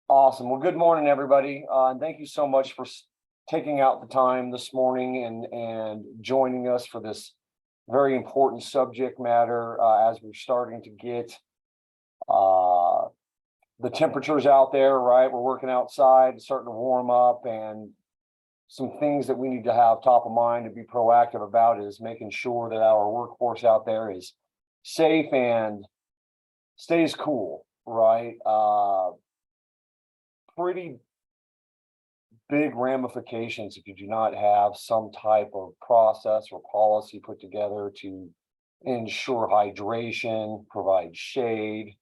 Awesome. Well, good morning, everybody. And thank you so much for taking out the time this morning and joining us for this very important subject matter as we're starting to get the temperatures out there, right? We're working outside, starting to warm up, and some things that we need to have top of mind to be proactive about is making sure that our workforce out there is safe and stays cool, right? Pretty big ramifications if you do not have some type of process or policy put together to ensure hydration, provide shade,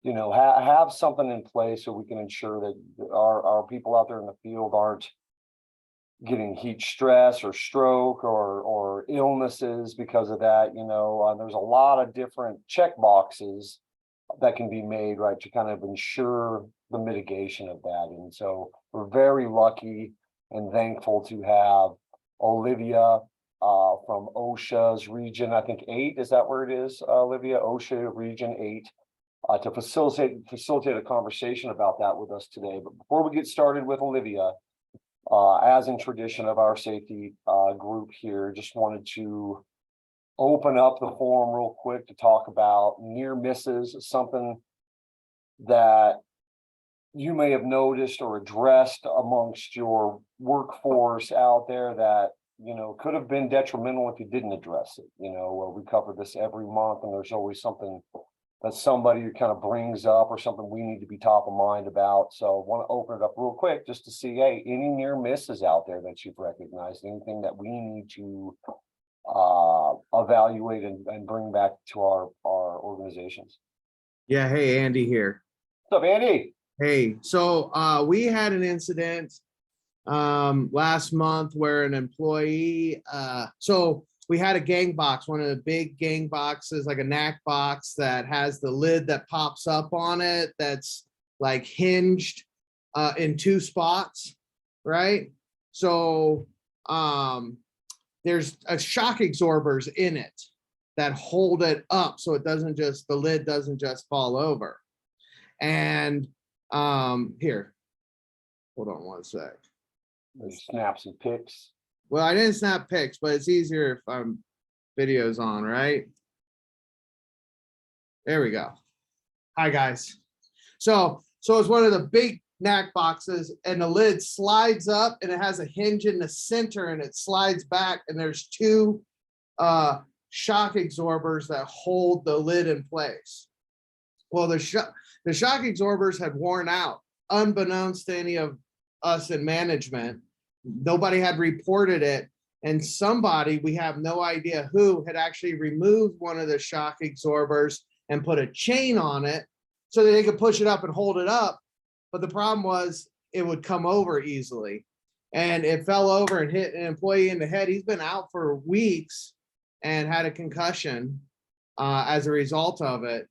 have something in place so we can ensure that our people out there in the field aren't getting heat stress or stroke or illnesses because of that. There's a lot of different check boxes that can be made, right, to kind of ensure the mitigation of that. And so we're very lucky and thankful to have Olivia from OSHA's region, I think 8, is that where it is, Olivia? OSHA region 8, to facilitate a conversation about that with us today. But before we get started with Olivia, as in tradition of our safety group here, just wanted to open up the forum real quick to talk about near misses, something that you may have noticed or addressed amongst your workforce out there that could have been detrimental if you didn't address it. We cover this every month, and there's always something that somebody kind of brings up or something we need to be top of mind about. So I want to open it up real quick just to see, hey, any near misses out there that you've recognized, anything that we need to evaluate and bring back to our organizations. Yeah. Hey, Andy here. What's up, Andy? Hey, so we had an incident last month where an employee, so we had a gang box, one of the big gang boxes, like a knack box that has the lid that pops up on it, that's like hinged in 2 spots, right? So there's a shock absorbers in it that hold it up so it doesn't just, the lid doesn't just fall over. And here, hold on one sec. There's snaps and pics. Well, I didn't snap pics, but it's easier if I'm videos on, right? There we go. Hi guys. So it's one of the big knack boxes, and the lid slides up, and it has a hinge in the center, and it slides back, and there's 2 shock absorbers that hold the lid in place. Well, the shock absorbers had worn out, unbeknownst to any of us in management. Nobody had reported it, and somebody, we have no idea who, had actually removed one of the shock absorbers and put a chain on it so that they could push it up and hold it up. But the problem was it would come over easily, and it fell over and hit an employee in the head. He's been out for weeks and had a concussion as a result of it.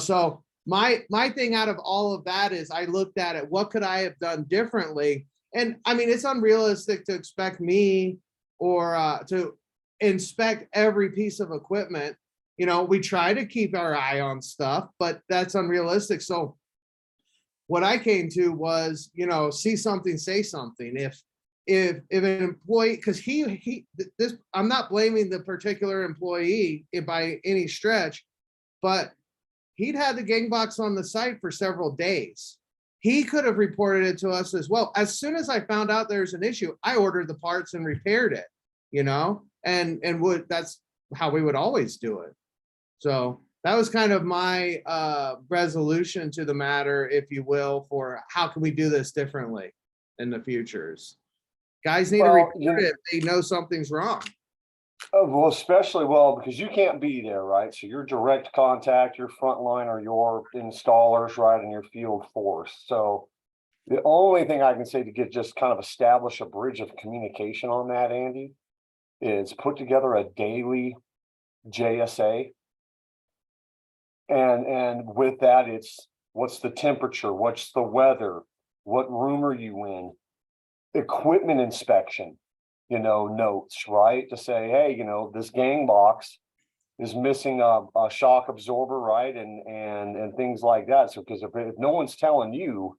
So my thing out of all of that is I looked at it, what could I have done differently? And I mean, it's unrealistic to expect me or to inspect every piece of equipment. We try to keep our eye on stuff, but that's unrealistic. So what I came to was, see something, say something. If an employee, because I'm not blaming the particular employee by any stretch, but he'd had the gang box on the site for several days. He could have reported it to us as well. As soon as I found out there's an issue, I ordered the parts and repaired it, and that's how we would always do it. So that was kind of my resolution to the matter, if you will, for how can we do this differently in the futures. Guys need to report it if they know something's wrong. Oh, well, especially because you can't be there, right? So your direct contact, your frontline, or your installers, right, and your field force. So the only thing I can say to get just kind of establish a bridge of communication on that, Andy, is put together a daily JSA. And with that, it's what's the temperature, what's the weather, what room are you in, equipment inspection, notes, right? To say, hey, this gang box is missing a shock absorber, right? And things like that. So, because if no one's telling you,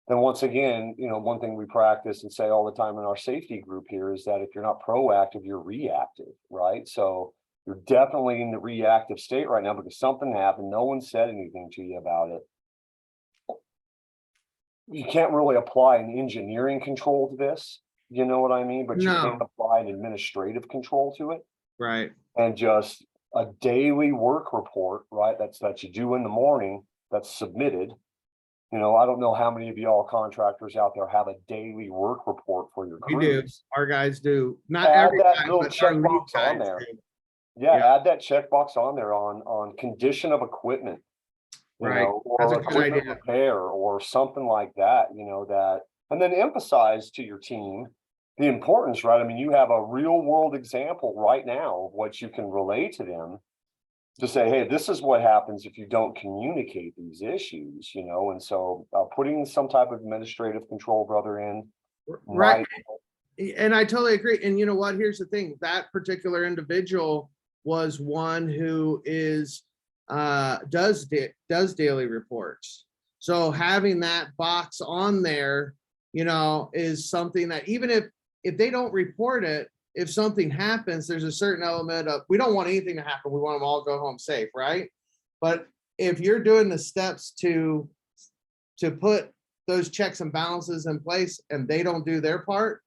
then once again, you know, one thing we practice and say all the time in our safety group here is that if you're not proactive, you're reactive, right? So you're definitely in the reactive state right now because something happened. No one said anything to you about it. You can't really apply an engineering control to this, you know what I mean? But you can No. apply an administrative control to it. Right. And just a daily work report, right? That you do in the morning, that's submitted. You know, I don't know how many of y'all contractors out there have a daily work report for your We do. crews. Our guys do. Not Add every that guy, little but our lead checkbox on guys there. do. Yeah, Yeah. add that checkbox on there on condition of equipment. You Right. know, That's a or good equipment idea. repair or something like that, you know, that, and then emphasize to your team the importance, right? I mean, you have a real world example right now of what you can relay to them to say, hey, this is what happens if you don't communicate these issues, you know, and so putting some type of administrative control, brother, in Right. might. And I totally agree. And you know what? Here's the thing. That particular individual was one who is does daily reports. So having that box on there, you know, is something that even if they don't report it, if something happens, there's a certain element of, we don't want anything to happen. We want them all to go home safe, right? But if you're doing the steps to put those checks and balances in place and they don't do their part,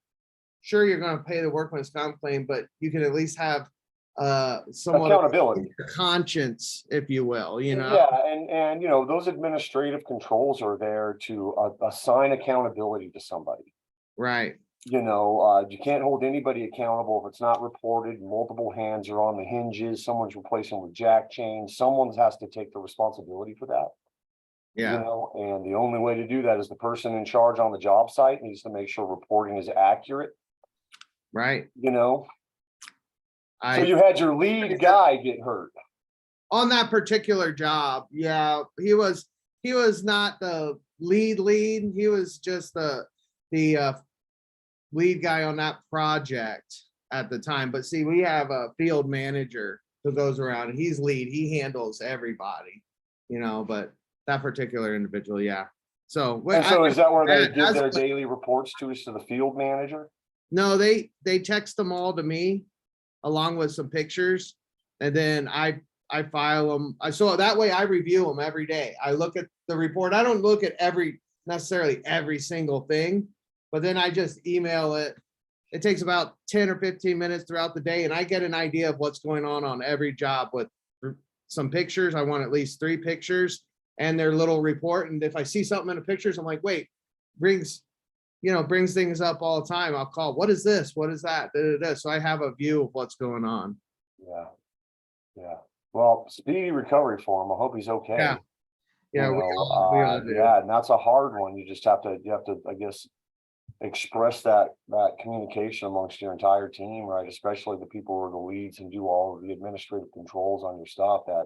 sure, you're going to pay the workman's comp claim, but you can at least have somewhat Accountability. of conscience, if you will, you know? Yeah, and you know, those administrative controls are there to assign accountability to somebody. Right. You know, you can't hold anybody accountable if it's not reported. Multiple hands are on the hinges. Someone's replacing with jack chains. Someone has to take the responsibility for that. Yeah. You know, and the only way to do that is the person in charge on the job site needs to make sure reporting is accurate. Right. You know, so you had your lead guy get hurt on that particular job. Yeah, he was not the lead. He was just the lead guy on that project at the time. But see, we have a field manager who goes around and he's lead. He handles everybody, you know, but that particular individual, yeah. So, and so is that where they give their daily reports to the field manager? No, they text them all to me along with some pictures, and then I file them. So that way I review them every day. I look at the report. I don't look at necessarily every single thing, but then I just email it. It takes about 10 or 15 minutes throughout the day, and I get an idea of what's going on every job with some pictures. I want at least 3 pictures and their little report. And if I see something in the pictures, I'm like, wait, brings things up all the time. I'll call, what is this? What is that? So I have a view of what's going on. Yeah. Yeah. Well, speedy recovery for him. I hope he's okay. Yeah. Yeah. We all do. Yeah. And that's a hard one. You have to, I guess, express that communication amongst your entire team, right? Especially the people who are the leads and do all of the administrative controls on your stuff. That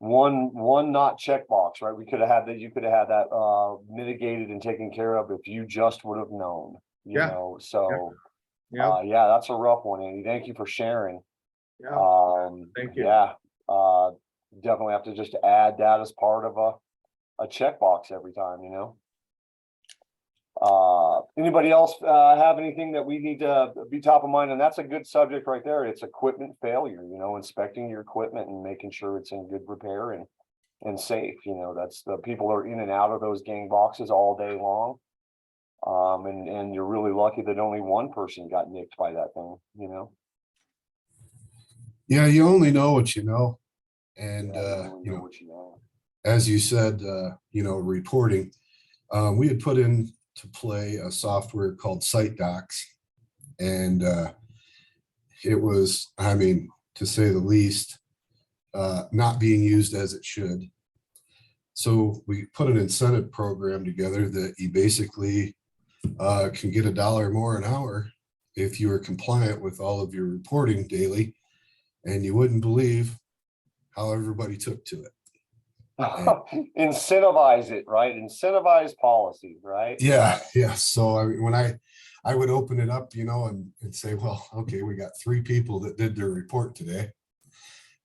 one not checkbox, right? We could have had that. You could have had that mitigated and taken care of if you just would have known, you know. So yeah, that's a rough one, Andy. Thank you for sharing. Thank you. Yeah, definitely have to just add that as part of a checkbox every time, you know. Anybody else have anything that we need to be top of mind? And that's a good subject right there. It's equipment failure, you know, inspecting your equipment and making sure it's in good repair and safe. You know, that's the people are in and out of those gang boxes all day long. And you're really lucky that only one person got nicked by that thing, you know. Yeah, you only know what you know. And you know what you know. As you said, you know, reporting, we had put into play a software called Site Docs, and it was, I mean, to say the least, not being used as it should. So we put an incentive program together that you basically can get $1 more an hour if you are compliant with all of your reporting daily, and you wouldn't believe how everybody took to it. Incentivize it, right? Incentivize policy, right? Yeah. So I mean, when I would open it up, you know, and say, well, okay, we got 3 people that did their report today.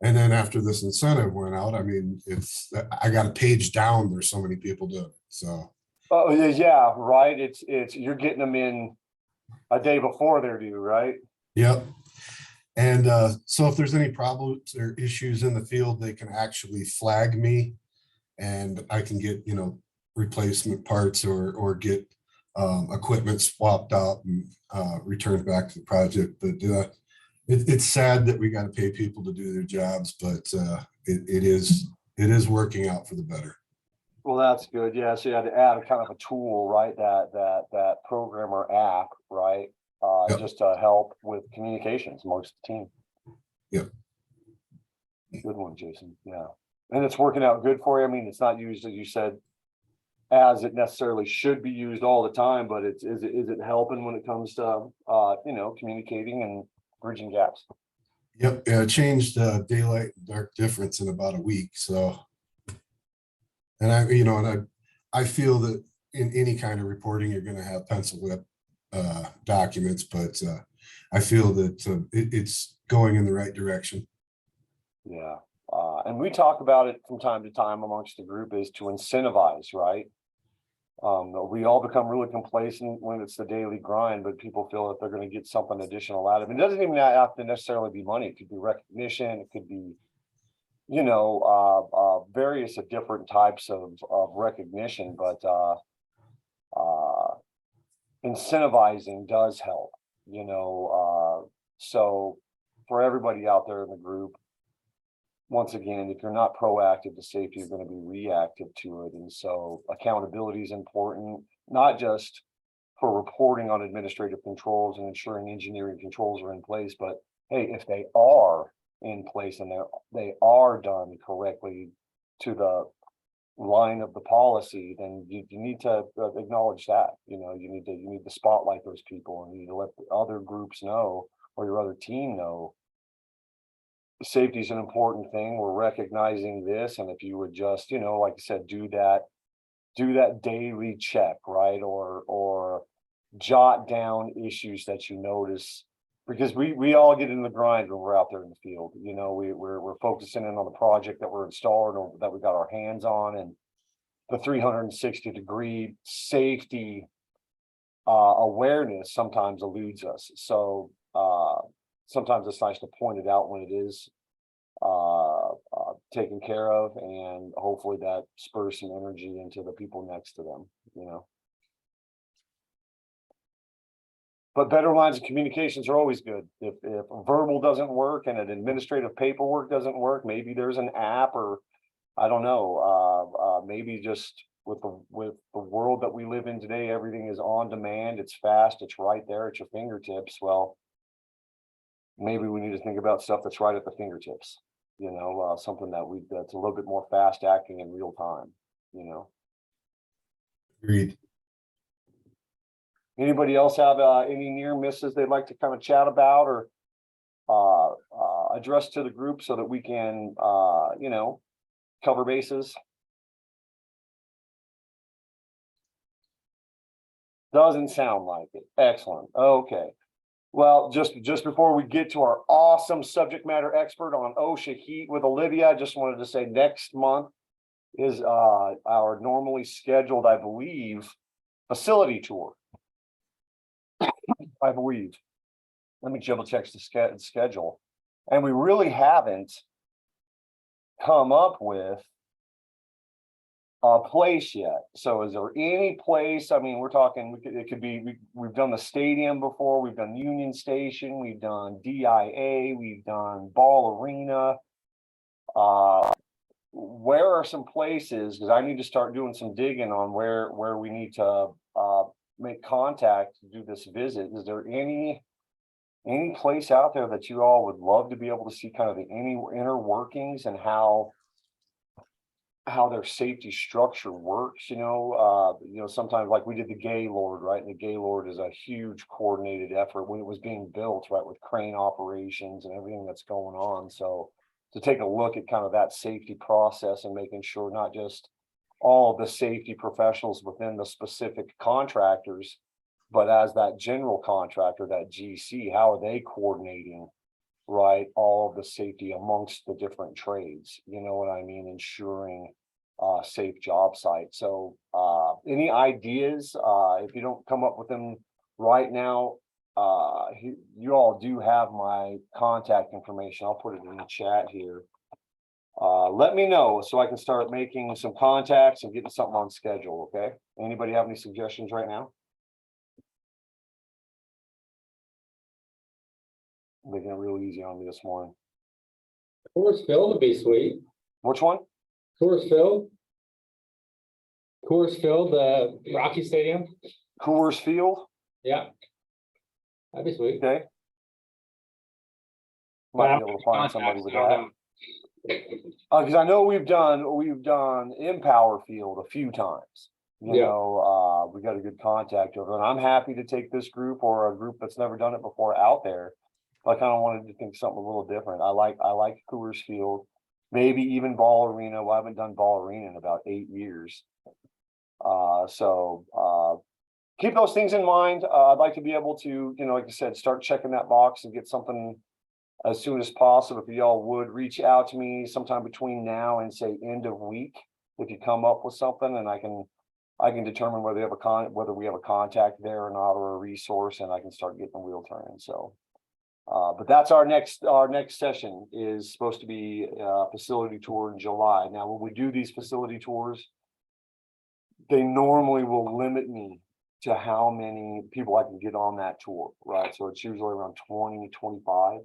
And then after this incentive went out, I mean, I got a page down, there's so many people doing it, so. Oh, yeah, right. You're getting them in a day before they're due, right? Yep. And so if there's any problems or issues in the field, they can actually flag me and I can get, replacement parts or get equipment swapped out and returned back to the project. But it's sad that we got to pay people to do their jobs, but it is working out for the better. Well, that's good. Yeah, so you had to add a kind of a tool, right? That program or app, right? Yep. Just to help with communications amongst the team. Yep. Good one, Jason. Yeah. And it's working out good for you. I mean, it's not used, as you said, as it necessarily should be used all the time, but is it helping when it comes to communicating and bridging gaps? Yep. Yeah, it changed daylight and dark difference in about a week. So, and I feel that in any kind of reporting, you're going to have pencil whip documents, but I feel that it's going in the right direction. Yeah. And we talk about it from time to time amongst the group is to incentivize, right? We all become really complacent when it's the daily grind, but people feel that they're going to get something additional out of it. It doesn't even have to necessarily be money. It could be recognition. It could be, various different types of recognition, but incentivizing does help, so for everybody out there in the group, once again, if you're not proactive to safety, you're going to be reactive to it. And so accountability is important, not just for reporting on administrative controls and ensuring engineering controls are in place, but hey, if they are in place and they are done correctly to the line of the policy, then you need to acknowledge that. You need to spotlight those people, and you need to let the other groups know, or your other team know, safety is an important thing. We're recognizing this, and if you would just, like I said, do that daily check, right? Or jot down issues that you notice, because we all get in the grind when we're out there in the field. We're focusing in on the project that we're installing or that we got our hands on, and the 360-degree safety awareness sometimes eludes us. So sometimes it's nice to point it out when it is taken care of, and hopefully that spurs some energy into the people next to them, But better lines of communications are always good. If verbal doesn't work and an administrative paperwork doesn't work, maybe there's an app, or I don't know, maybe just with the world that we live in today, everything is on demand, it's fast, it's right there at your fingertips. Well, maybe we need to think about stuff that's right at the fingertips, something that's a little bit more fast acting in real time, Agreed. Anybody else have any near misses they'd like to kind of chat about or address to the group so that we can, cover bases? Doesn't sound like it. Excellent. Okay. Well, just before we get to our awesome subject matter expert on OSHA heat with Olivia, I just wanted to say next month is our normally scheduled, I believe, facility tour. I believe. Let me double check the schedule. And we really haven't come up with a place yet. So is there any place? I mean, we're talking, it could be, we've done the stadium before, we've done Union Station, we've done DIA, we've done Ball Arena. Where are some places, because I need to start doing some digging on where we need to make contact to do this visit. Is there any place out there that you all would love to be able to see kind of the inner workings and how their safety structure works? Sometimes, like we did the Gaylord, right? And the Gaylord is a huge coordinated effort when it was being built, right, with crane operations and everything that's going on. So to take a look at kind of that safety process and making sure not just all of the safety professionals within the specific contractors, but as that general contractor, that GC, how are they coordinating right, all of the safety amongst the different trades, you know what I mean, ensuring safe job site. So any ideas, if you don't come up with them right now, you all do have my contact information. I'll put it in the chat here. Let me know so I can start making some contacts and getting something on schedule, okay? Anybody have any suggestions right now? Making it real easy on me this morning. Coors Field would be sweet. Which one? Coors Field. Coors Field, Rocky Stadium. Coors Field, Yeah. That'd be sweet. okay? Might be able to find somebody with that. Because I know we've done Empower Field a few times. You Yeah. know, we got a good contact over, and I'm happy to take this group or a group that's never done it before out there. I kind of wanted to think something a little different. I like Coors Field, maybe even Ball Arena. Well, I haven't done Ball Arena in about 8 years. So keep those things in mind. I'd like to be able to, you know, like I said, start checking that box and get something as soon as possible. If y'all would reach out to me sometime between now and say end of week, if you come up with something, and I can determine whether we have a contact there or not, or a resource, and I can start getting the wheel turning. So, but that's our next session is supposed to be a facility tour in July. Now, when we do these facility tours, they normally will limit me to how many people I can get on that tour, right? So it's usually around 20, 25.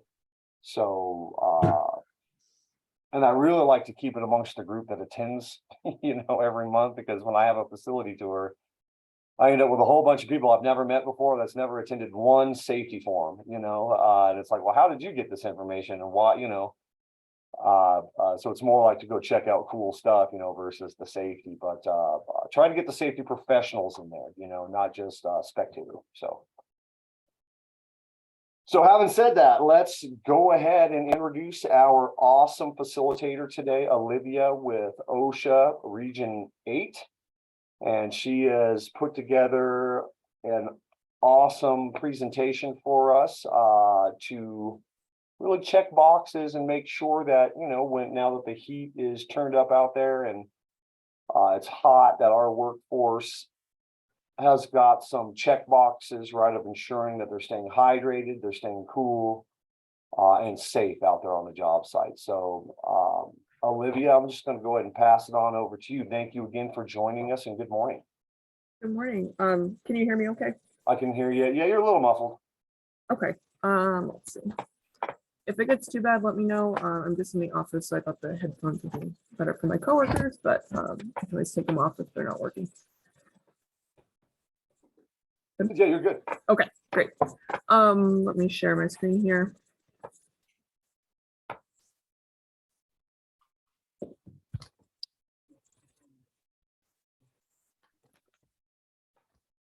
So, and I really like to keep it amongst the group that attends, you know, every month, because when I have a facility tour, I end up with a whole bunch of people I've never met before that's never attended one safety forum, you know, and it's like, well, how did you get this information and why, you know? So it's more like to go check out cool stuff, you know, versus the safety, but try to get the safety professionals in there, you know, not just spectators. So having said that, let's go ahead and introduce our awesome facilitator today, Olivia with OSHA Region 8. And she has put together an awesome presentation for us to really check boxes and make sure that, you know, now that the heat is turned up out there and it's hot, that our workforce has got some check boxes, right, of ensuring that they're staying hydrated, they're staying cool, and safe out there on the job site. So, Olivia, I'm just going to go ahead and pass it on over to you. Thank you again for joining us, and good morning. Good morning. Can you hear me okay? I can hear you. Yeah, you're a little muffled. Okay. Let's see. If it gets too bad, let me know. I'm just in the office, so I thought the headphones would be better for my coworkers, but I can always take them off if they're not working. Yeah, you're good. Okay, great. Let me share my screen here.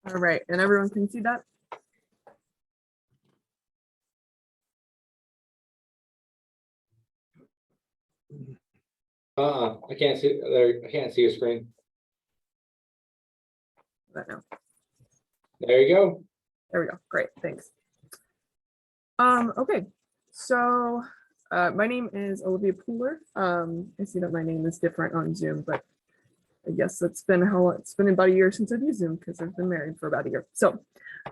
All right, and everyone can see that? I can't see there. I can't see your screen. That now. There you go. There we go. Great, thanks. Okay, so my name is Olivia Pooler. I see that my name is different on Zoom, but I guess it's been about a year since I've used Zoom because I've been married for about a year. So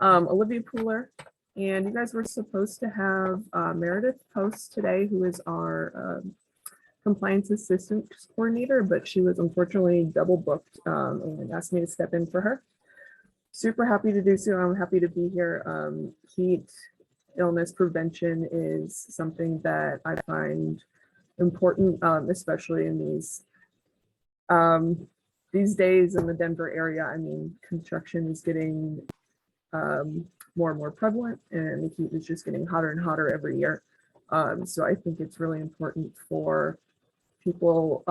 Olivia Pooler, and you guys were supposed to have Meredith Post today, who is our compliance assistant coordinator, but she was unfortunately double booked and asked me to step in for her. Super happy to do so. I'm happy to be here. Heat illness prevention is something that I find important, especially in these days in the Denver area. I mean, construction is getting more and more prevalent, and the heat is just getting hotter and hotter every year. So I think it's really important for people,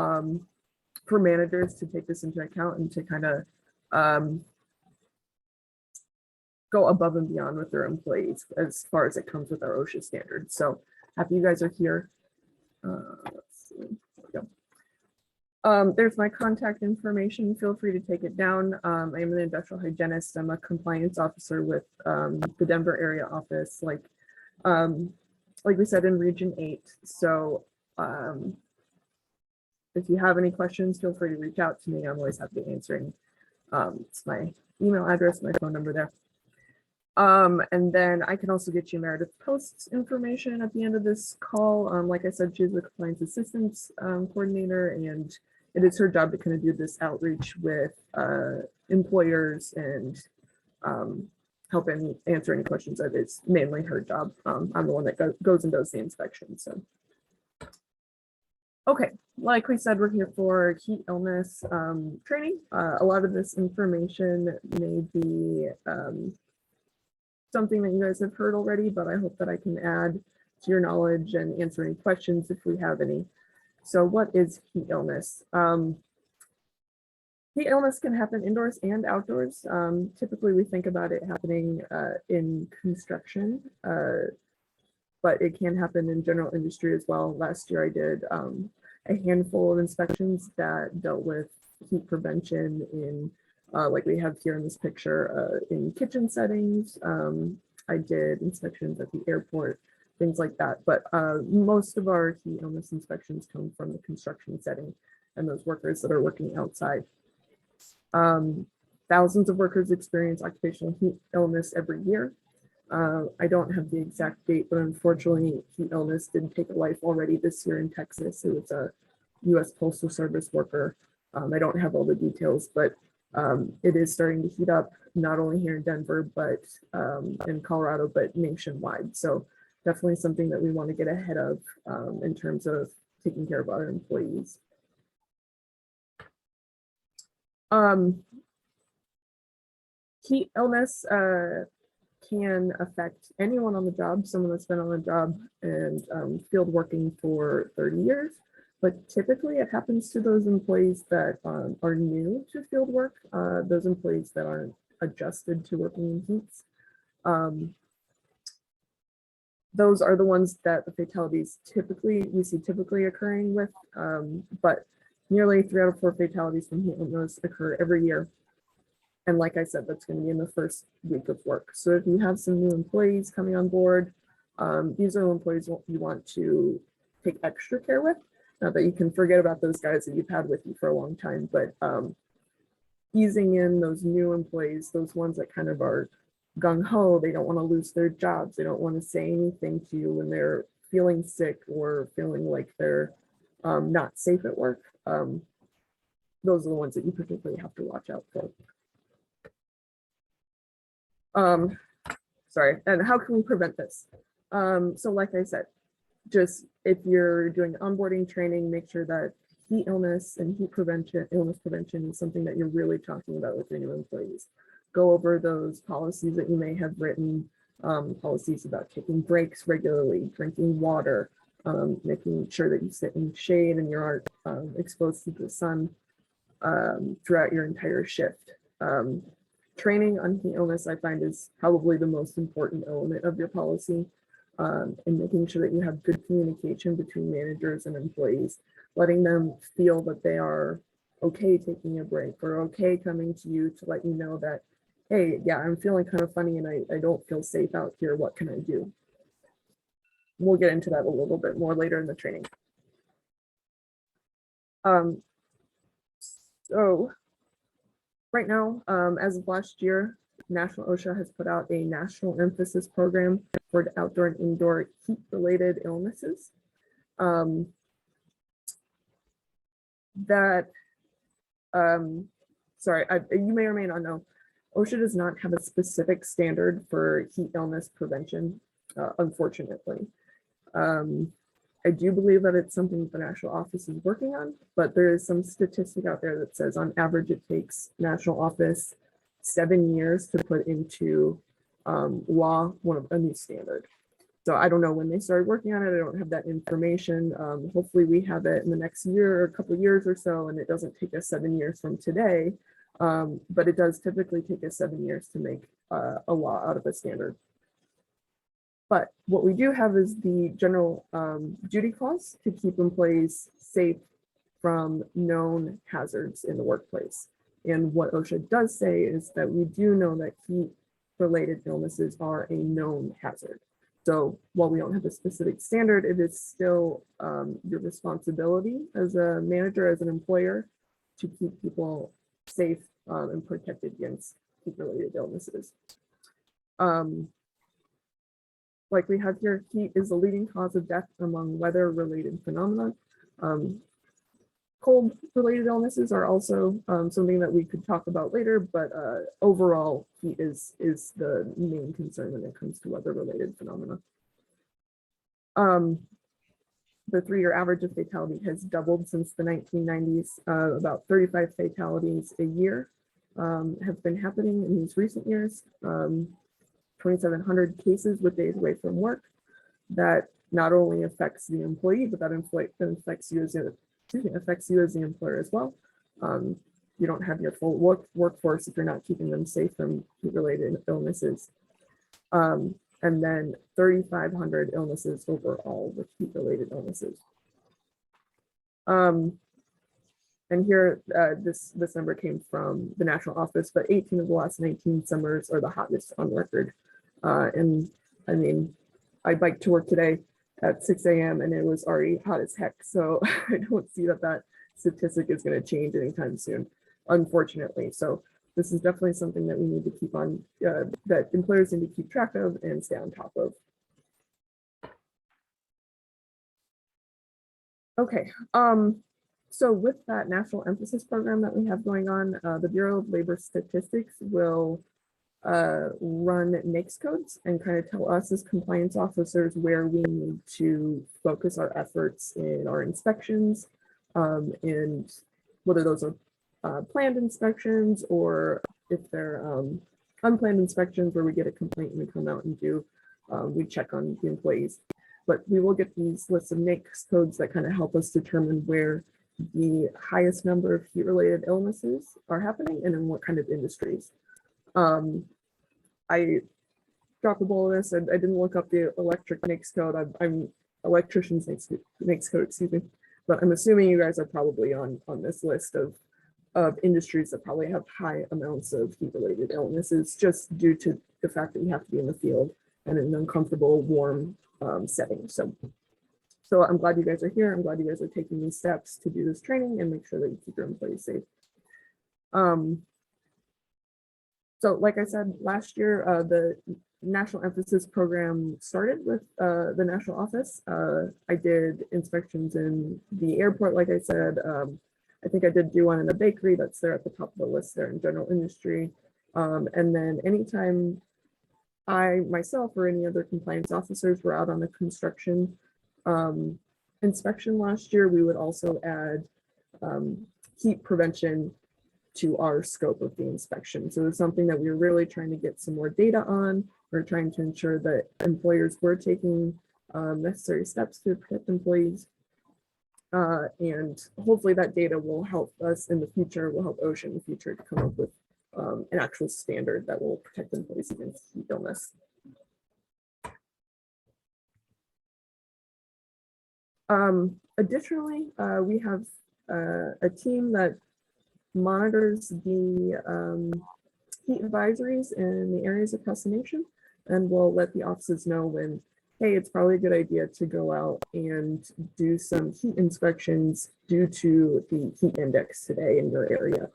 for managers to take this into account and to kind of go above and beyond with their employees as far as it comes with our OSHA standards. So happy you guys are here. Let's see. There we go. There's my contact information. Feel free to take it down. I am an industrial hygienist. I'm a compliance officer with the Denver area office. Like like we said, in Region 8. So if you have any questions, feel free to reach out to me. I'm always happy answering. It's my email address, my phone number there. And then I can also get you Meredith Post's information at the end of this call. Like I said, she's the compliance assistance coordinator, and it is her job to kind of do this outreach with employers and help answer any questions. That is mainly her job. I'm the one that goes and does the inspection. So, okay, like we said, we're here for heat illness training. A lot of this information may be something that you guys have heard already, but I hope that I can add to your knowledge and answer any questions if we have any. So what is heat illness? Heat illness can happen indoors and outdoors. Typically, we think about it happening in construction, but it can happen in general industry as well. Last year, I did a handful of inspections that dealt with heat prevention in, like we have here in this picture, in kitchen settings. I did inspections at the airport, things like that. But most of our heat illness inspections come from the construction setting and those workers that are working outside. Thousands of workers experience occupational heat illness every year. I don't have the exact date, but unfortunately, heat illness did take a life already this year in Texas. It was a U.S. Postal Service worker. I don't have all the details, but it is starting to heat up, not only here in Denver, but in Colorado, but nationwide. So definitely something that we want to get ahead of in terms of taking care of our employees. Heat illness can affect anyone on the job, someone that's been on the job and field working for 30 years. But typically it happens to those employees that are new to field work, those employees that aren't adjusted to working in heats. Those are the ones that the fatalities we see typically occurring with, but nearly 3 out of 4 fatalities from heat illness occur every year. And like I said, that's going to be in the first week of work. So if you have some new employees coming on board, these are employees you want to take extra care with. Not that you can forget about those guys that you've had with you for a long time, but easing in those new employees, those ones that kind of are gung-ho, they don't want to lose their jobs. They don't want to say anything to you when they're feeling sick or feeling like they're not safe at work. Those are the ones that you particularly have to watch out for. Sorry, and how can we prevent this? So like I said, just if you're doing onboarding training, make sure that heat illness and illness prevention is something that you're really talking about with your new employees. Go over those policies that you may have written, policies about taking breaks regularly, drinking water, making sure that you sit in shade and you aren't exposed to the sun throughout your entire shift. Training on heat illness, I find, is probably the most important element of your policy, and making sure that you have good communication between managers and employees, letting them feel that they are okay taking a break or okay coming to you to let you know that, hey, yeah, I'm feeling kind of funny and I don't feel safe out here. What can I do? We'll get into that a little bit more later in the training. So right now, as of last year, National OSHA has put out a national emphasis program for outdoor and indoor heat-related illnesses. You may or may not know, OSHA does not have a specific standard for heat illness prevention, unfortunately. I do believe that it's something the national office is working on, but there is some statistic out there that says on average it takes national office 7 years to put into law a new standard. So I don't know when they started working on it. I don't have that information. Hopefully we have it in the next year or a couple of years or so, and it doesn't take us 7 years from today. But it does typically take us 7 years to make a law out of a standard. But what we do have is the general duty clause to keep employees safe from known hazards in the workplace. And what OSHA does say is that we do know that heat-related illnesses are a known hazard. So while we don't have a specific standard, it is still your responsibility as a manager, as an employer, to keep people safe and protected against heat-related illnesses. Like we have here, heat is the leading cause of death among weather-related phenomena. Cold-related illnesses are also something that we could talk about later, but overall, heat is the main concern when it comes to weather-related phenomena. The 3-year average of fatality has doubled since the 1990s. About 35 fatalities a year have been happening in these recent years. 2,700 cases with days away from work. That not only affects the employee, but that affects you as the employer as well. You don't have your full workforce if you're not keeping them safe from heat-related illnesses. And then 3,500 illnesses overall with heat-related illnesses. And here, this number came from the national office, but 18 of the last 19 summers are the hottest on record. And I mean, I biked to work today at 6 a.m. and it was already hot as heck. So I don't see that statistic is going to change anytime soon, unfortunately. So this is definitely something that we need to keep on, that employers need to keep track of and stay on top of. Okay, so with that national emphasis program that we have going on, the Bureau of Labor Statistics will run NAICS codes and kind of tell us as compliance officers where we need to focus our efforts in our inspections, and whether those are planned inspections or if they're unplanned inspections where we get a complaint and we come out and we check on the employees. But we will get these lists of NAICS codes that kind of help us determine where the highest number of heat-related illnesses are happening and in what kind of industries. I dropped the ball of this and I didn't look up the electric NAICS code. I'm electrician's NAICS code, excuse me. But I'm assuming you guys are probably on this list of industries that probably have high amounts of heat-related illnesses just due to the fact that you have to be in the field and in an uncomfortable, warm setting. So I'm glad you guys are here. I'm glad you guys are taking these steps to do this training and make sure that you keep your employees safe. So like I said, last year, the National Emphasis Program started with the national office. I did inspections in the airport, like I said. I think I did do one in a bakery that's there at the top of the list there in general industry. And then anytime I myself or any other compliance officers were out on a construction inspection last year, we would also add heat prevention to our scope of the inspection. So it's something that we were really trying to get some more data on. We're trying to ensure that employers were taking necessary steps to protect employees. And hopefully that data will help us in the future, will help OSHA in the future to come up with an actual standard that will protect employees against heat illness. Additionally, we have a team that monitors the heat advisories in the areas across the nation, and will let the offices know when, hey, it's probably a good idea to go out and do some heat inspections due to the heat index today in your area.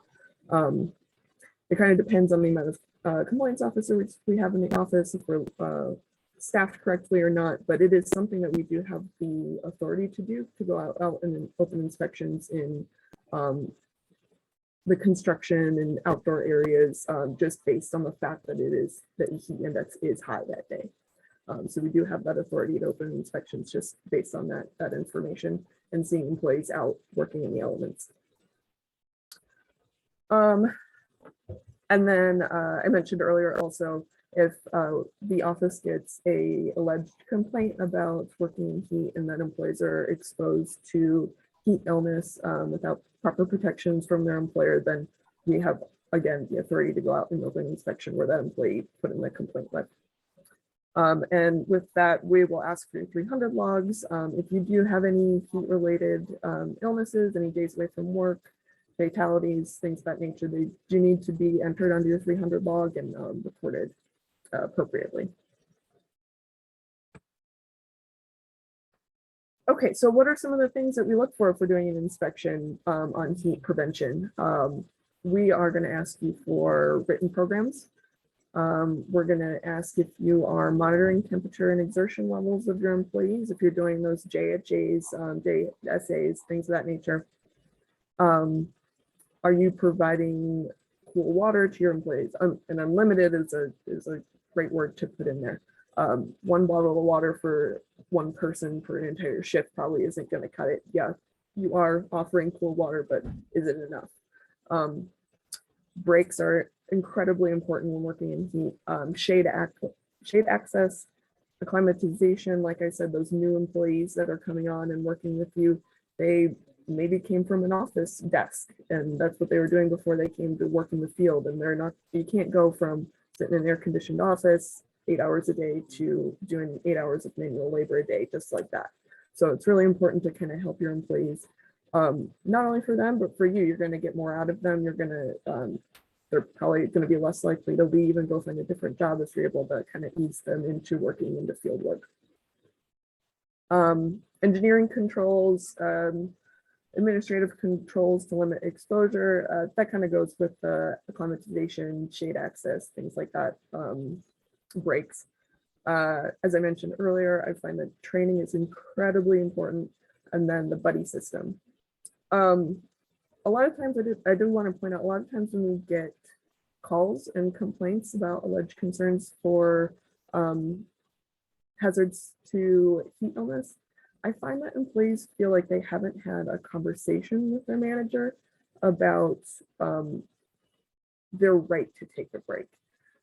It kind of depends on the amount of compliance officers we have in the office, if we're staffed correctly or not, but it is something that we do have the authority to do, to go out and open inspections in the construction and outdoor areas, just based on the fact that the heat index is high that day. So we do have that authority to open inspections just based on that information and seeing employees out working in the elements. And then I mentioned earlier also, if the office gets a alleged complaint about working in heat and that employees are exposed to heat illness without proper protections from their employer, then we have, again, the authority to go out and open inspection where that employee put in the complaint with. And with that, we will ask for your 300 logs. If you do have any heat-related illnesses, any days away from work, fatalities, things of that nature, they do need to be entered under your 300 log and reported appropriately. Okay, so what are some of the things that we look for if we're doing an inspection on heat prevention? We are going to ask you for written programs. We're going to ask if you are monitoring temperature and exertion levels of your employees, if you're doing those JFJs, JSAs, things of that nature. Are you providing cool water to your employees? And unlimited is a great word to put in there. 1 bottle of water for 1 person for an entire shift probably isn't going to cut it. Yeah, you are offering cool water, but is it enough? Breaks are incredibly important when working in heat. Shade access, acclimatization. Like I said, those new employees that are coming on and working with you, they maybe came from an office desk, and that's what they were doing before they came to work in the field. And they're not. You can't go from sitting in an air-conditioned office 8 hours a day to doing 8 hours of manual labor a day, just like that. So it's really important to kind of help your employees. Not only for them, but for you. You're going to get more out of them. You're going to, they're probably going to be less likely to leave and go find a different job if you're able to kind of ease them into working into field work. Engineering controls, administrative controls to limit exposure. That kind of goes with acclimatization, shade access, things like that. Breaks. As I mentioned earlier, I find that training is incredibly important, and then the buddy system. A lot of times I do want to point out, a lot of times when we get calls and complaints about alleged concerns for hazards to heat illness, I find that employees feel like they haven't had a conversation with their manager about their right to take a break.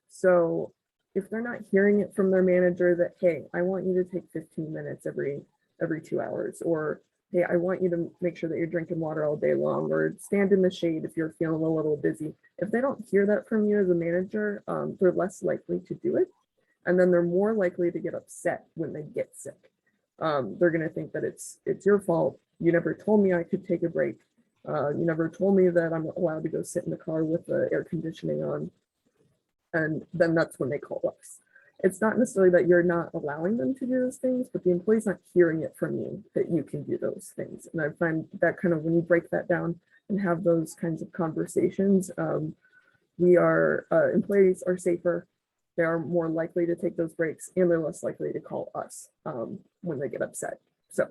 So if they're not hearing it from their manager that, hey, I want you to take 15 minutes every 2 hours, or hey, I want you to make sure that you're drinking water all day long, or stand in the shade if you're feeling a little busy. If they don't hear that from you as a manager, they're less likely to do it. And then they're more likely to get upset when they get sick. They're going to think that it's your fault. You never told me I could take a break. You never told me that I'm allowed to go sit in the car with the air conditioning on. And then that's when they call us. It's not necessarily that you're not allowing them to do those things, but the employee's not hearing it from you that you can do those things. And I find that kind of when you break that down and have those kinds of conversations, employees are safer. They are more likely to take those breaks, and they're less likely to call us when they get upset. So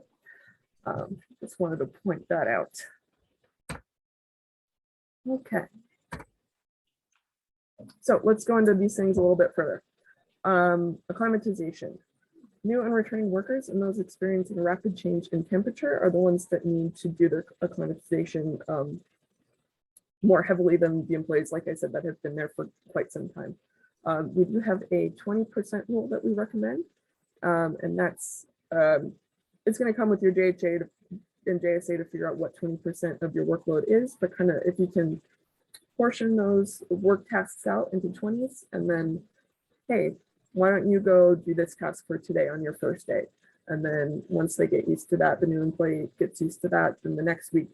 just wanted to point that out. Okay. So let's go into these things a little bit further. Acclimatization. New and returning workers and those experiencing a rapid change in temperature are the ones that need to do their acclimatization more heavily than the employees, like I said, that have been there for quite some time. We do have a 20% rule that we recommend, and that's it's going to come with your JHA and JSA to figure out what 20% of your workload is, but kind of if you can portion those work tasks out into 20s, and then, hey, why don't you go do this task for today on your first day? And then once they get used to that, the new employee gets used to that, then the next week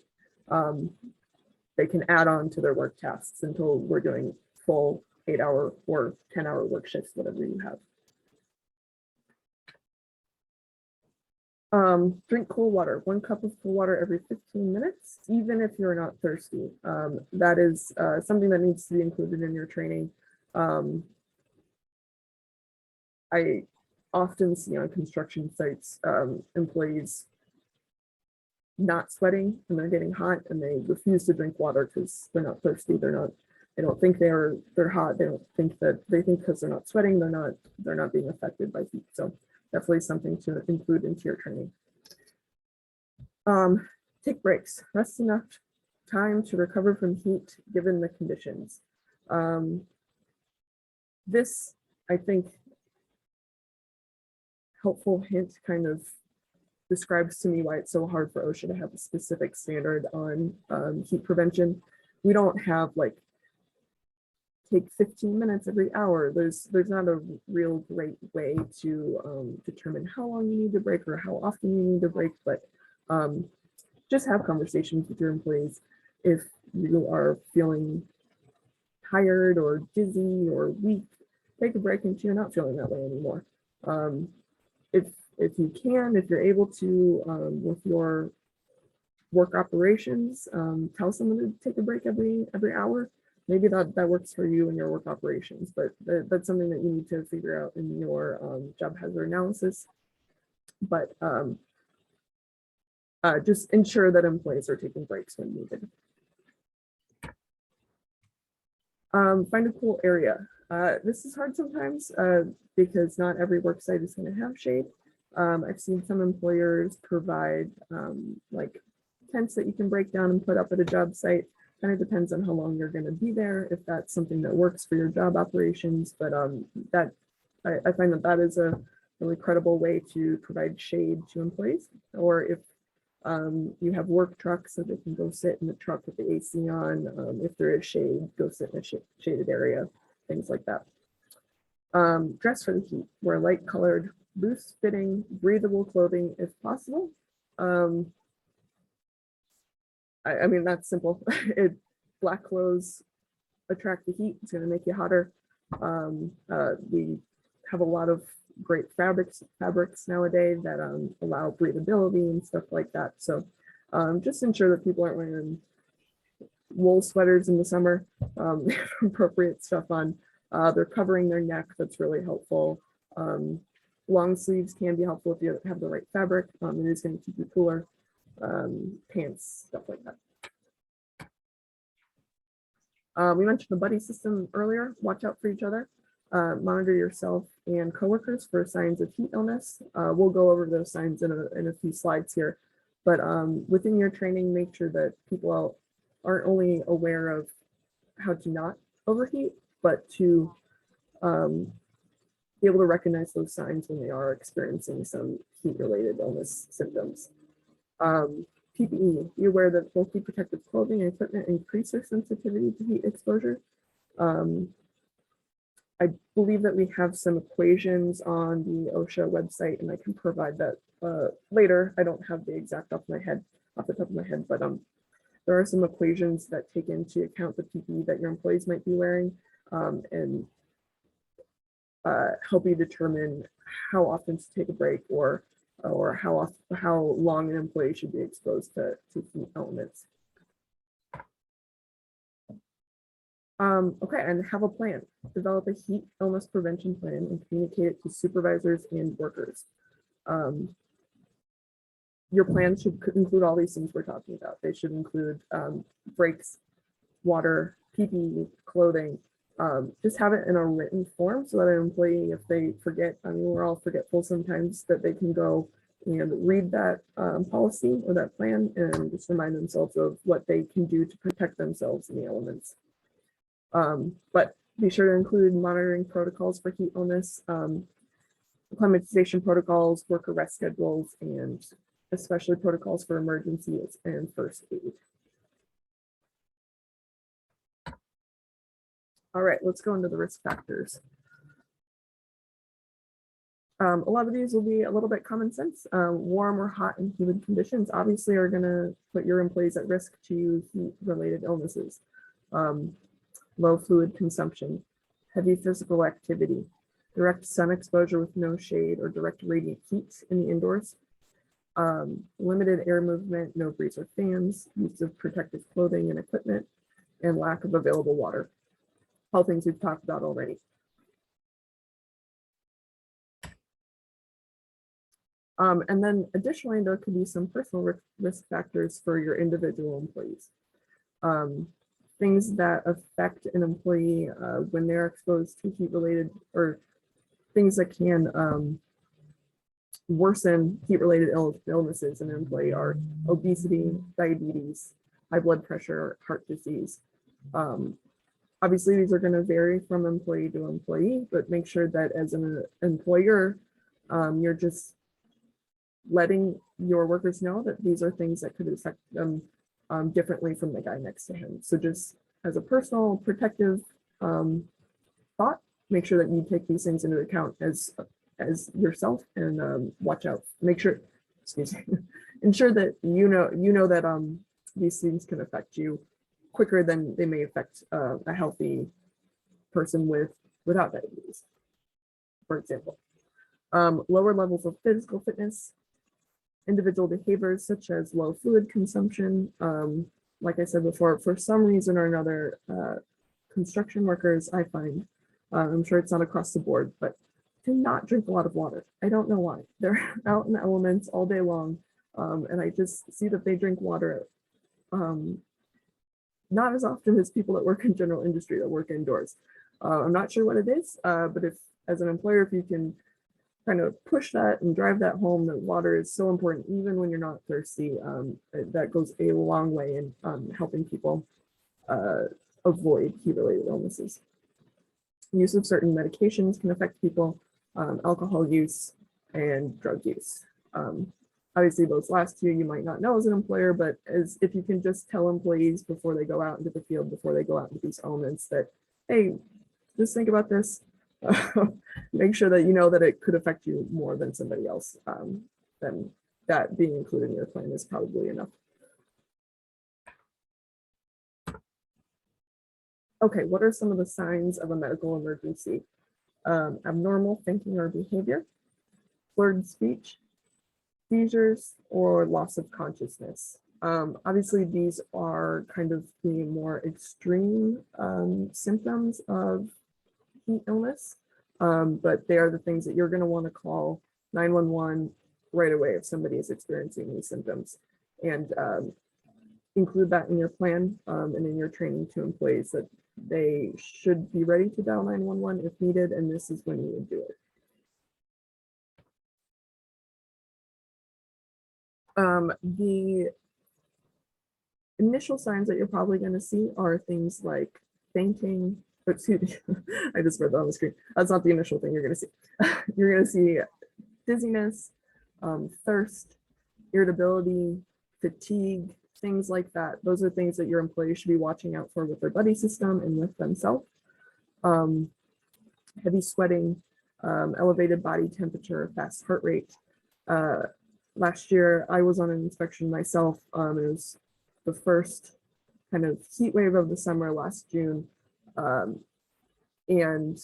they can add on to their work tasks until we're doing full 8-hour or 10-hour work shifts, whatever you have. Drink cool water, 1 cup of cool water every 15 minutes, even if you're not thirsty. That is something that needs to be included in your training. I often see on construction sites employees not sweating and they're getting hot, and they refuse to drink water because they're not thirsty. They don't think they're hot. They think because they're not sweating, they're not being affected by heat. So definitely something to include into your training. Take breaks. Rest enough time to recover from heat given the conditions. This, I think, helpful hint kind of describes to me why it's so hard for OSHA to have a specific standard on heat prevention. We don't have like take 15 minutes every hour. There's not a real great way to determine how long you need to break or how often you need to break, but just have conversations with your employees. If you are feeling tired or dizzy or weak, take a break until you're not feeling that way anymore. If if you can, if you're able to, with your work operations, tell someone to take a break every hour. Maybe that works for you in your work operations, but that's something that you need to figure out in your job hazard analysis. But just ensure that employees are taking breaks when needed. Find a cool area. This is hard sometimes because not every work site is going to have shade. I've seen some employers provide like tents that you can break down and put up at a job site. Kind of depends on how long you're going to be there, if that's something that works for your job operations. But that I find that is a really credible way to provide shade to employees. Or if you have work trucks, so they can go sit in the truck with the AC on. If there is shade, go sit in a shaded area, things like that. Dress for the heat. Wear light colored, loose fitting, breathable clothing if possible. I mean, that's simple. Black clothes attract the heat. It's going to make you hotter. We have a lot of great fabrics nowadays that allow breathability and stuff like that. So just ensure that people aren't wearing wool sweaters in the summer. They have appropriate stuff on. They're covering their neck. That's really helpful. Long sleeves can be helpful if you have the right fabric. It is going to keep you cooler. Pants, stuff like that. We mentioned the buddy system earlier. Watch out for each other. Monitor yourself and coworkers for signs of heat illness. We'll go over those signs in a few slides here, but within your training, make sure that people aren't only aware of how to not overheat, but to be able to recognize those signs when they are experiencing some heat-related illness symptoms. PPE, be aware that bulky protective clothing and equipment increase their sensitivity to heat exposure. I believe that we have some equations on the OSHA website, and I can provide that later. I don't have the exact off the top of my head, but there are some equations that take into account the PPE that your employees might be wearing, and help you determine how often to take a break or how long an employee should be exposed to heat elements. Okay, and have a plan. Develop a heat illness prevention plan and communicate it to supervisors and workers. Your plan should include all these things we're talking about. They should include breaks, water, PPE, clothing. Just have it in a written form so that an employee, if they forget, I mean, we're all forgetful sometimes, that they can go and read that policy or that plan and just remind themselves of what they can do to protect themselves in the elements. But be sure to include monitoring protocols for heat illness, acclimatization protocols, worker rest schedules, and especially protocols for emergencies and first aid. All right, let's go into the risk factors. A lot of these will be a little bit common sense. Warm or hot and humid conditions obviously are going to put your employees at risk to heat-related illnesses. Low fluid consumption, heavy physical activity, direct sun exposure with no shade or direct radiant heat in the indoors, limited air movement, no breeze or fans, use of protective clothing and equipment, and lack of available water. All things we've talked about already. And then additionally, there could be some personal risk factors for your individual employees. Things that affect an employee when they're exposed to heat-related, or things that can worsen heat-related illnesses in an employee are obesity, diabetes, high blood pressure, heart disease. Obviously, these are going to vary from employee to employee, but make sure that as an employer, you're just letting your workers know that these are things that could affect them differently from the guy next to him. So just as a personal protective thought, make sure that you take these things into account as yourself and watch out. Make sure, excuse me, ensure that you know that these things can affect you quicker than they may affect a healthy person without diabetes, for example. Lower levels of physical fitness, individual behaviors such as low fluid consumption. Like I said before, for some reason or another, construction workers, I find, I'm sure it's not across the board, but do not drink a lot of water. I don't know why. They're out in the elements all day long. And I just see that they drink water not as often as people that work in general industry that work indoors. I'm not sure what it is, but if as an employer, if you can kind of push that and drive that home, that water is so important, even when you're not thirsty, that goes a long way in helping people avoid heat-related illnesses. Use of certain medications can affect people, alcohol use and drug use. Obviously, those last two you might not know as an employer, but as if you can just tell employees before they go out into the field, before they go out into these elements, that, hey, just think about this. Make sure that you know that it could affect you more than somebody else. Then that being included in your plan is probably enough. Okay, what are some of the signs of a medical emergency? Abnormal thinking or behavior, blurred speech, seizures, or loss of consciousness. Obviously, these are kind of the more extreme symptoms of heat illness, but they are the things that you're going to want to call 911 right away if somebody is experiencing these symptoms, and include that in your plan and in your training to employees that they should be ready to dial 911 if needed, and this is when you would do it. The initial signs that you're probably going to see are things like fainting. Excuse me, I just read that on the screen. That's not the initial thing you're going to see. You're going to see dizziness, thirst, irritability, fatigue, things like that. Those are things that your employees should be watching out for with their buddy system and with themselves. Heavy sweating, elevated body temperature, fast heart rate. Last year, I was on an inspection myself. It was the first kind of heat wave of the summer last June. And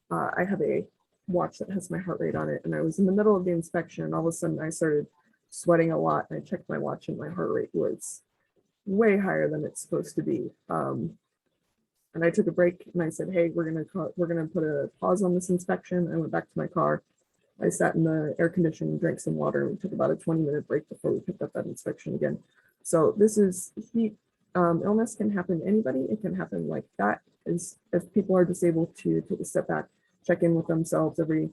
I have a watch that has my heart rate on it. And I was in the middle of the inspection, and all of a sudden I started sweating a lot. And I checked my watch, and my heart rate was way higher than it's supposed to be. And I took a break, and I said, hey, we're gonna put a pause on this inspection. I went back to my car. I sat in the air conditioning, drank some water, and we took about a 20-minute break before we picked up that inspection again. So this is heat illness can happen to anybody. It can happen like that. Is if people are just able to take a step back, check in with themselves every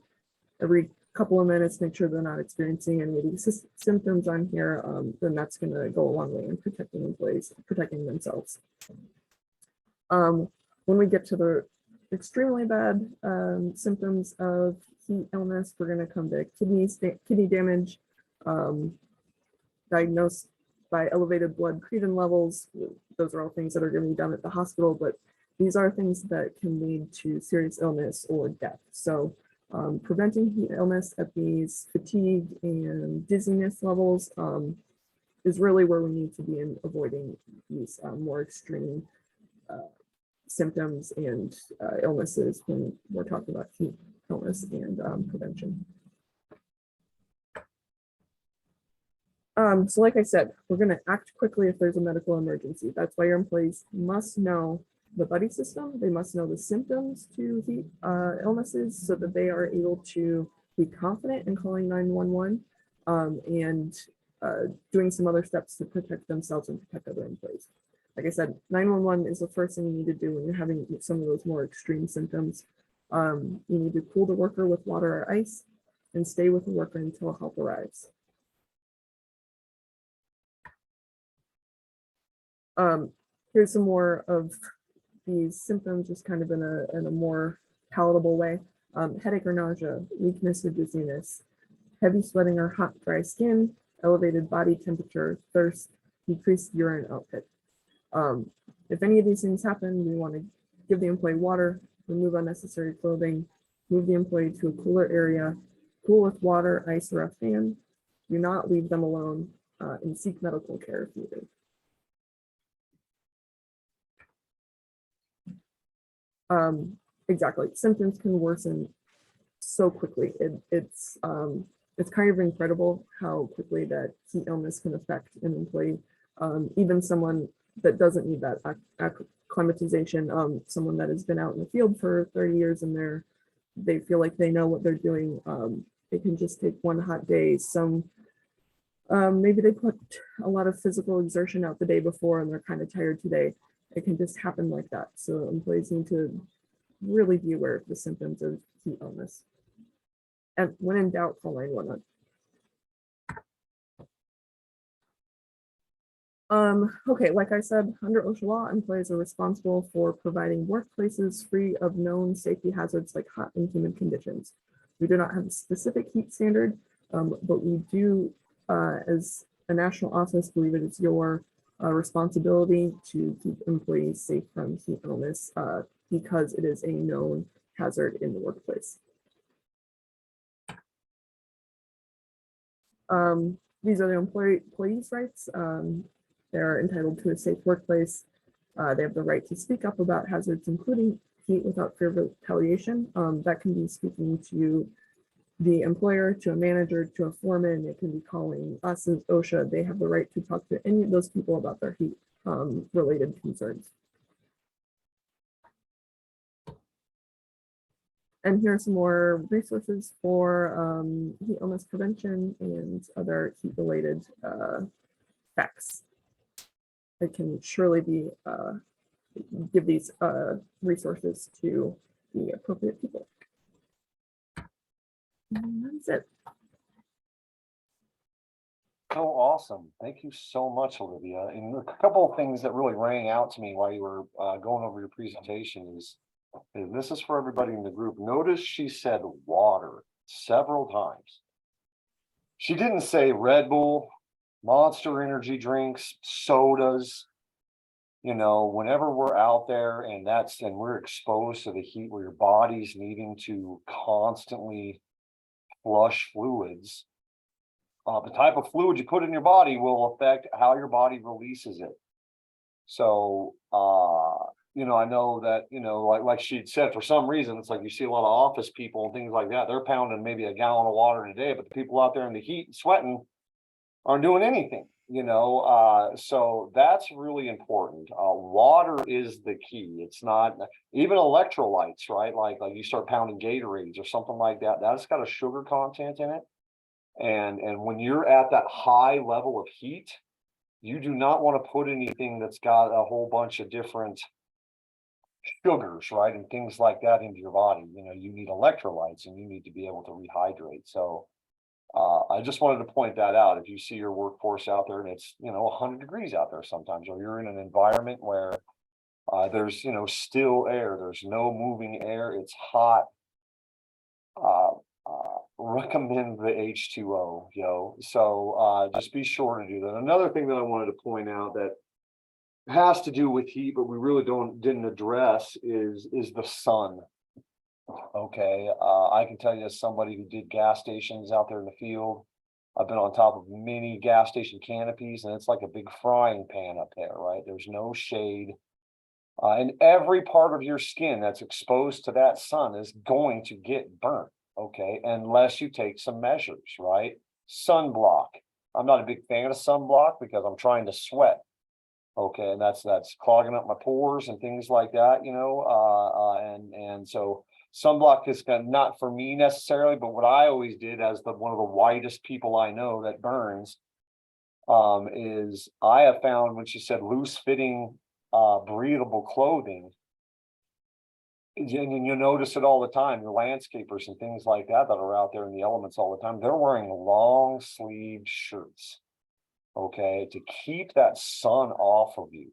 couple of minutes, make sure they're not experiencing any of these symptoms on here, then that's going to go a long way in protecting employees, protecting themselves. When we get to the extremely bad symptoms of heat illness, we're going to come to kidney damage, diagnosed by elevated blood creatine levels. Those are all things that are going to be done at the hospital, but these are things that can lead to serious illness or death. So preventing heat illness at these fatigue and dizziness levels is really where we need to be in avoiding these more extreme symptoms and illnesses when we're talking about heat illness and prevention. So like I said, we're going to act quickly if there's a medical emergency. That's why your employees must know the buddy system. They must know the symptoms to heat illnesses so that they are able to be confident in calling 911 and doing some other steps to protect themselves and protect other employees. Like I said, 911 is the first thing you need to do when you're having some of those more extreme symptoms. You need to cool the worker with water or ice and stay with the worker until help arrives. Here's some more of these symptoms, just kind of in a more palatable way. Headache or nausea, weakness or dizziness, heavy sweating or hot, dry skin, elevated body temperature, thirst, decreased urine output. If any of these things happen, we want to give the employee water, remove unnecessary clothing, move the employee to a cooler area, cool with water, ice, or a fan. Do not leave them alone and seek medical care if needed. Exactly. Symptoms can worsen so quickly. It's kind of incredible how quickly that heat illness can affect an employee. Even someone that doesn't need that acclimatization, someone that has been out in the field for 30 years and they feel like they know what they're doing. It can just take one hot day. Maybe they put a lot of physical exertion out the day before and they're kind of tired today. It can just happen like that. So employees need to really be aware of the symptoms of heat illness. And when in doubt, call 911. Okay, like I said, under OSHA law, employees are responsible for providing workplaces free of known safety hazards like hot and humid conditions. We do not have a specific heat standard, but we do, as a national office, believe it is your responsibility to keep employees safe from heat illness because it is a known hazard in the workplace. These are the employees' rights. They're entitled to a safe workplace. They have the right to speak up about hazards, including heat, without fear of retaliation. That can be speaking to the employer, to a manager, to a foreman. It can be calling us as OSHA. They have the right to talk to any of those people about their heat related concerns. And here are some more resources for heat illness prevention and other heat related facts. I can surely be give these resources to the appropriate people. And that's it. So awesome. Thank you so much, Olivia. And a couple of things that really rang out to me while you were going over your presentation is this is for everybody in the group. Notice she said water several times. She didn't say Red Bull, Monster energy drinks, sodas. You know, whenever we're out there and we're exposed to the heat where your body's needing to constantly flush fluids, the type of fluid you put in your body will affect how your body releases it. So, you know, I know that, you know, like she said, for some reason, it's like you see a lot of office people and things like that. They're pounding maybe a gallon of water a day, but the people out there in the heat and sweating aren't doing anything, you know. So that's really important. Water is the key. It's not even electrolytes, right? Like you start pounding Gatorades or something like that. That's got a sugar content in it. And when you're at that high level of heat, you do not want to put anything that's got a whole bunch of different sugars, right? And things like that into your body. You know, you need electrolytes and you need to be able to rehydrate. So I just wanted to point that out. If you see your workforce out there and it's, you know, 100 degrees out there sometimes, or you're in an environment where there's, you know, still air, there's no moving air, it's hot, recommend the H2O, So just be sure to do that. Another thing that I wanted to point out that has to do with heat, but we really didn't address is the sun. Okay, I can tell you as somebody who did gas stations out there in the field, I've been on top of many gas station canopies and it's like a big frying pan up there, right? There's no shade. And every part of your skin that's exposed to that sun is going to get burnt, okay? Unless you take some measures, right? Sunblock. I'm not a big fan of sunblock because I'm trying to sweat. Okay, and that's clogging up my pores and things like that, you know, and so sunblock is not for me necessarily, but what I always did as one of the whitest people I know that burns, is I have found when she said loose fitting, breathable clothing, and you notice it all the time, the landscapers and things like that are out there in the elements all the time, they're wearing long sleeved shirts. Okay, to keep that sun off of you.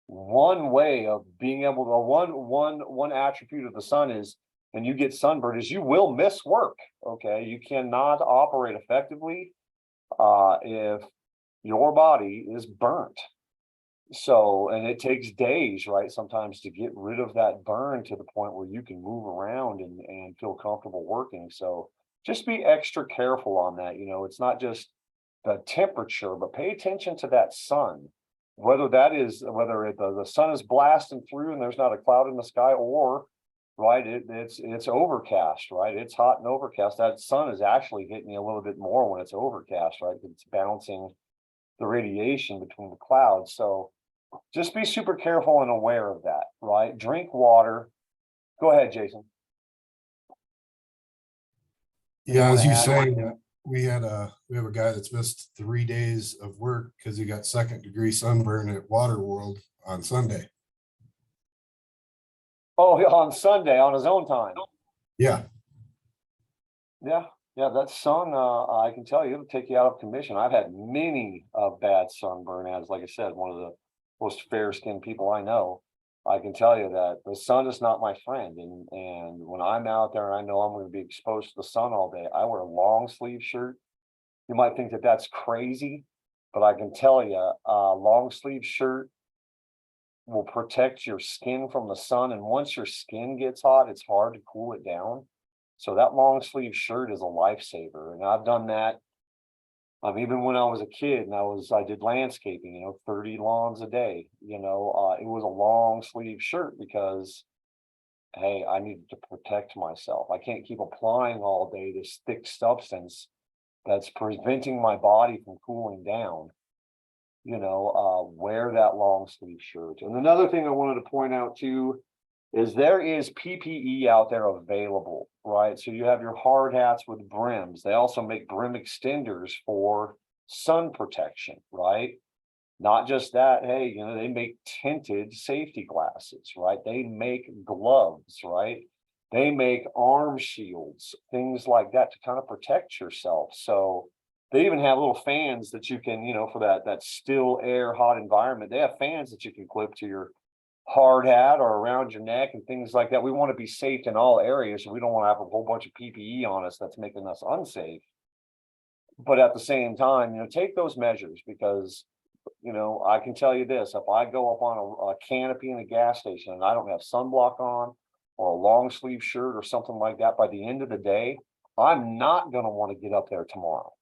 One way of being able to one attribute of the sun is, and you get sunburned, is you will miss work. Okay, you cannot operate effectively if your body is burnt. So, and it takes days, right? Sometimes to get rid of that burn to the point where you can move around and feel comfortable working. So just be extra careful on that. You know, it's not just the temperature, but pay attention to that sun, whether the sun is blasting through and there's not a cloud in the sky, or right? It's overcast, right? It's hot and overcast. That sun is actually hitting you a little bit more when it's overcast, right? It's bouncing the radiation between the clouds. So just be super careful and aware of that, right? Drink water. Go ahead, Jason. Yeah, as you wanna add say, we have a guy that's missed 3 days of work because he got second-degree sunburn at Waterworld on Sunday. Oh, on Sunday on his own time. Yeah, Yeah, that sun, I can tell you, it'll take you out of commission. I've had many bad sunburn, as like I said, one of the most fair-skinned people I know. I can tell you that the sun is not my friend, and when I'm out there and I know I'm going to be exposed to the sun all day, I wear a long sleeve shirt. You might think that that's crazy, but I can tell you, a long sleeve shirt will protect your skin from the sun, and once your skin gets hot, it's hard to cool it down. So that long sleeve shirt is a lifesaver, and I've done that. Even when I was a kid and I did landscaping, 30 lawns a day, it was a long sleeve shirt because, hey, I needed to protect myself. I can't keep applying all day this thick substance that's preventing my body from cooling down. Wear that long sleeve shirt. And another thing I wanted to point out too is there is PPE out there available, right? So you have your hard hats with brims. They also make brim extenders for sun protection, right? Not just that, hey, they make tinted safety glasses, right? They make gloves, right? They make arm shields, things like that to kind of protect yourself. So they even have little fans that you can, for that still air hot environment. They have fans that you can clip to your hard hat or around your neck and things like that. We want to be safe in all areas. We don't want to have a whole bunch of PPE on us that's making us unsafe. But at the same time, take those measures because, I can tell you this, if I go up on a canopy in a gas station and I don't have sunblock on or a long sleeve shirt or something like that, by the end of the day, I'm not going to want to get up there tomorrow.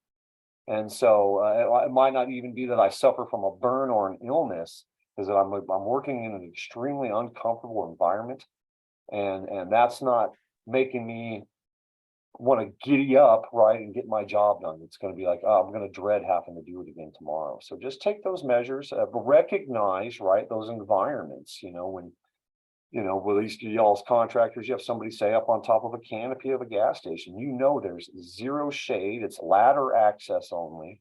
And so it might not even be that I suffer from a burn or an illness, is that I'm working in an extremely uncomfortable environment, and that's not making me want to giddy up, right, and get my job done. It's going to be like, oh, I'm going to dread having to do it again tomorrow. So just take those measures, but recognize, right, those environments. When with these y'all's contractors, you have somebody say up on top of a canopy of a gas station, there's zero shade, it's ladder access only.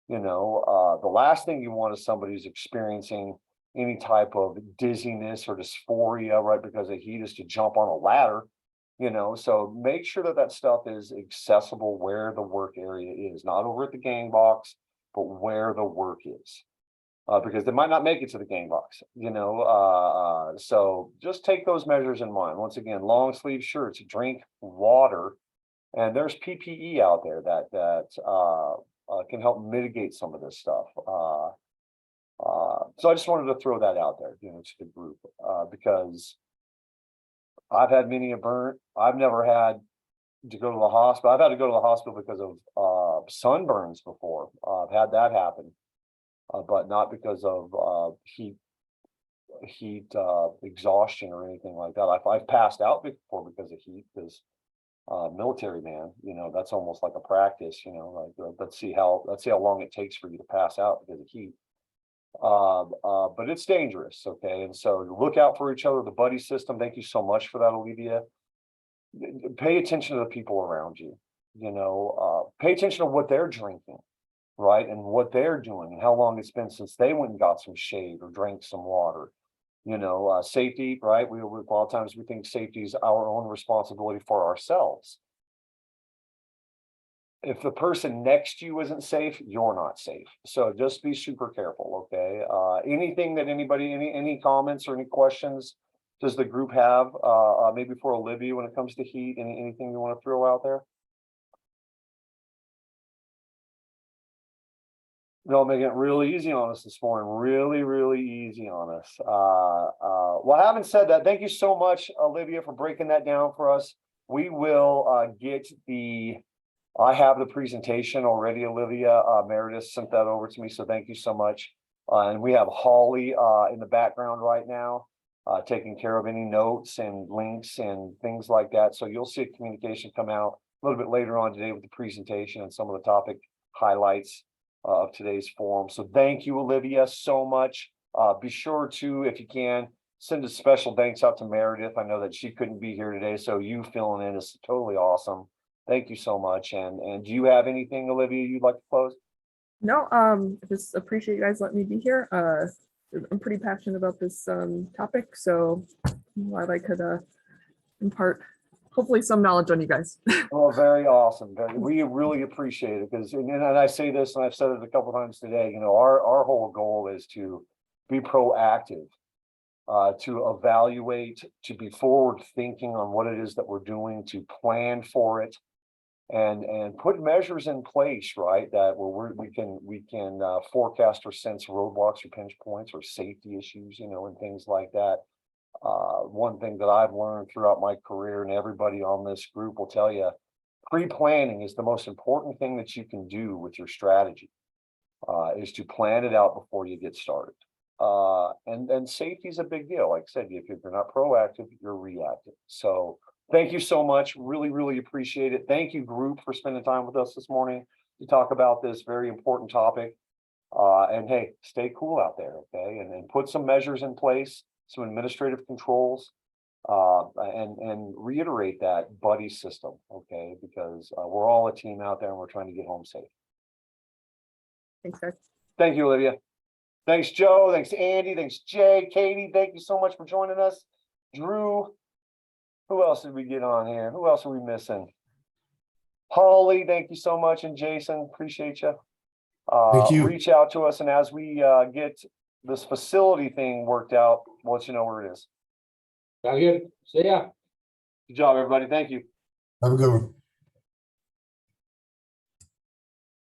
The last thing you want is somebody who's experiencing any type of dizziness or dysphoria, right, because of heat, is to jump on a ladder. So make sure that stuff is accessible where the work area is, not over at the gang box, but where the work is. Because they might not make it to the gang box, so just take those measures in mind. Once again, long sleeve shirts, drink water, and there's PPE out there that can help mitigate some of this stuff. So I just wanted to throw that out there, to the group, because I've had many a burn. I've never had to go to the hospital. I've had to go to the hospital because of sunburns before. I've had that happen. But not because of heat exhaustion or anything like that. I've passed out before because of heat, because military man, that's almost like a practice, like let's see how long it takes for you to pass out because of heat. But it's dangerous, okay? And so look out for each other, the buddy system. Thank you so much for that, Olivia. Pay attention to the people around you, pay attention to what they're drinking, right, and what they're doing and how long it's been since they went and got some shade or drank some water. Safety, right? A lot of times we think safety is our own responsibility for ourselves. If the person next to you isn't safe, you're not safe. So just be super careful, okay? Anything that any comments or any questions does the group have? Maybe for Olivia when it comes to heat, anything you want to throw out there? Making it really easy on us this morning. Really, really easy on us. Well, having said that, thank you so much, Olivia, for breaking that down for us. We will I have the presentation already, Olivia. Meredith sent that over to me, so thank you so much. And we have Holly in the background right now. taking care of any notes and links and things like that. So you'll see a communication come out a little bit later on today with the presentation and some of the topic highlights of today's forum. So thank you, Olivia, so much. Be sure to, if you can, send a special thanks out to Meredith. I know that she couldn't be here today, so you filling in is totally awesome. Thank you so much. And do you have anything, Olivia, you'd like to close? No, just appreciate you guys letting me be here. I'm pretty passionate about this topic, so I'm glad I could impart hopefully some knowledge on you guys. Well, very awesome. We really appreciate it because, and I say this, and I've said it a couple times today, you know, our whole goal is to be proactive, to evaluate, to be forward thinking on what it is that we're doing, to plan for it, and put measures in place, right? That where we can forecast or sense roadblocks or pinch points or safety issues, you know, and things like that. One thing that I've learned throughout my career, and everybody on this group will tell you, pre-planning is the most important thing that you can do with your strategy, is to plan it out before you get started. And safety is a big deal. Like I said, if you're not proactive, you're reactive. So thank you so much. Really, really appreciate it. Thank you, group, for spending time with us this morning to talk about this very important topic. And hey, stay cool out there, okay? And put some measures in place, some administrative controls, and reiterate that buddy system, okay? Because we're all a team out there and we're trying to get home safe. Thanks, guys. Thank you, Olivia. Thanks, Joe. Thanks, Andy. Thanks, Jay. Katie, thank you so much for joining us. Drew, who else did we get on here? Who else are we missing? Holly, thank you so much. And Jason, appreciate you. Thank you. Reach out to us, and as we get this facility thing worked out, we'll let you know where it is. Sounds good. See ya. Good job, everybody. Thank you. Have a good one.